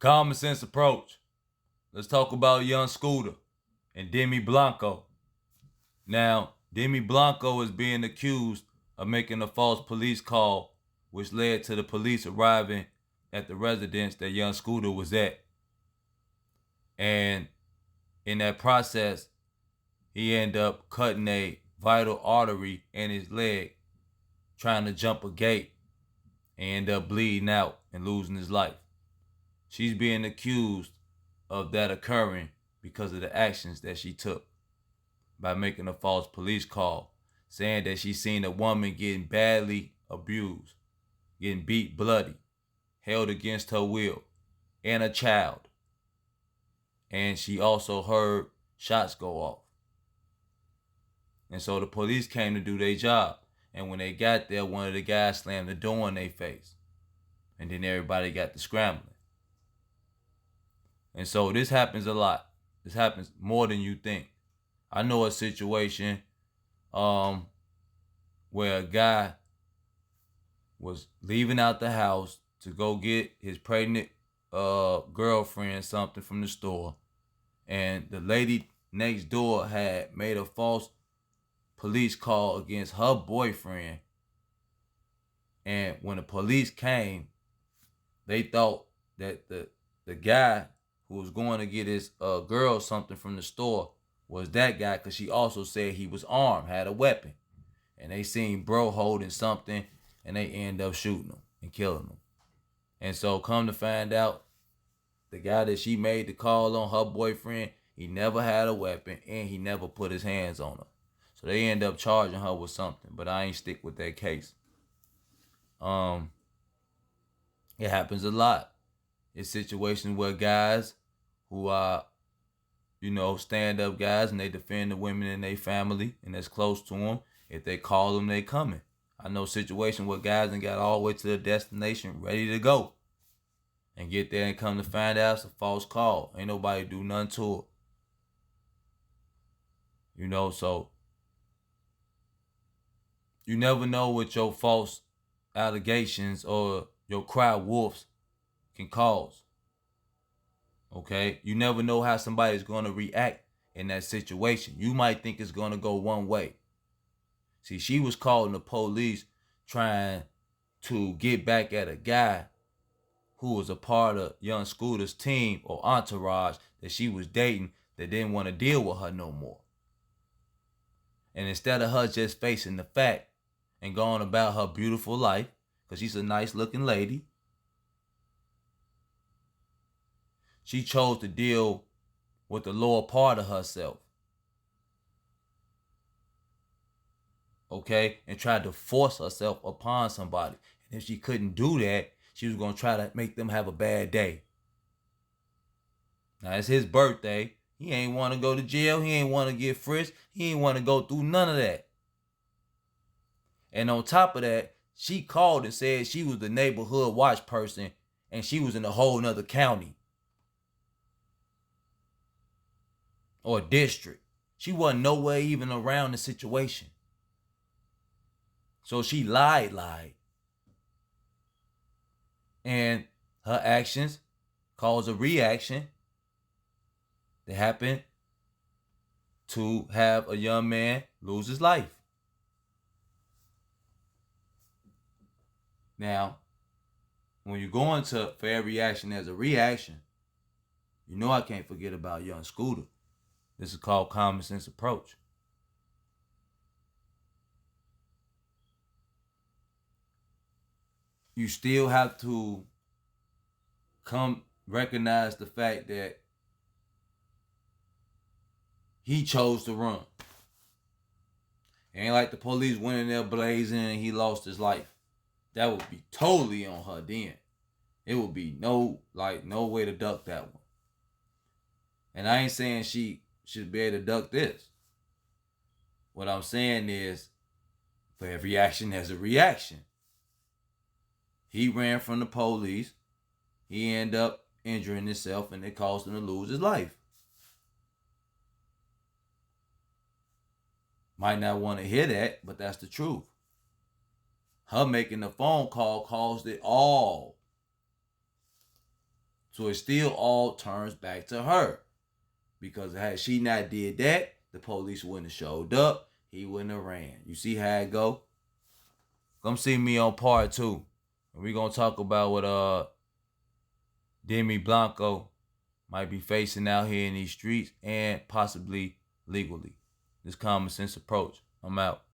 Common sense approach. Let's talk about young Scooter and Demi Blanco. Now, Demi Blanco is being accused of making a false police call, which led to the police arriving at the residence that young Scooter was at. And in that process, he ended up cutting a vital artery in his leg, trying to jump a gate, and ended up bleeding out and losing his life. She's being accused of that occurring because of the actions that she took by making a false police call, saying that she seen a woman getting badly abused, getting beat bloody, held against her will, and a child. And she also heard shots go off. And so the police came to do their job. And when they got there, one of the guys slammed the door in their face. And then everybody got to scrambling. And so this happens a lot. This happens more than you think. I know a situation where a guy was leaving out the house to go get his pregnant girlfriend something from the store. And the lady next door had made a false police call against her boyfriend. And when the police came, they thought that the guy who was going to get his girl something from the store was that guy, because she also said he was armed, had a weapon. And they seen bro holding something, and they end up shooting him and killing him. And so come to find out, the guy that she made the call on, her boyfriend, he never had a weapon, and he never put his hands on her. So they end up charging her with something, but I ain't stick with that case. It happens a lot. It's situations where guys who are, stand-up guys, and they defend the women in their family and that's close to them. If they call them, they coming. I know situations where guys done got all the way to their destination ready to go, and get there and come to find out it's a false call. Ain't nobody do nothing to it. So you never know what your false allegations or your cry wolves can cause. Okay? You never know how somebody's going to react in that situation. You might think it's going to go one way. See, she was calling the police trying to get back at a guy who was a part of young Scooter's team or entourage that she was dating that didn't want to deal with her no more. And instead of her just facing the fact and going about her beautiful life, because she's a nice looking lady, she chose to deal with the lower part of herself. Okay? And tried to force herself upon somebody. And if she couldn't do that, she was going to try to make them have a bad day. Now, it's his birthday. He ain't want to go to jail. He ain't want to get frisked. He ain't want to go through none of that. And on top of that, she called and said she was the neighborhood watch person, and she was in a whole nother county or district. She wasn't nowhere even around the situation. So she lied. And her actions caused a reaction that happened to have a young man lose his life. Now, when you go into for every action, there's a reaction. I can't forget about young Scooter. This is called common sense approach. You still have to recognize the fact that he chose to run. It ain't like the police went in there blazing and he lost his life. That would be totally on her then. It would be no way to duck that one. And I ain't saying she should be able to duck this. What I'm saying is, for every action, there's a reaction. He ran from the police. He ended up injuring himself, and it caused him to lose his life. Might not want to hear that, but that's the truth. Her making the phone call caused it all So it still all turns back to her. Because had she not did that, the police wouldn't have showed up. He wouldn't have ran. You see how it go? Come see me on part 2. And we're going to talk about what Demi Blanco might be facing out here in these streets and possibly legally. This common sense approach. I'm out.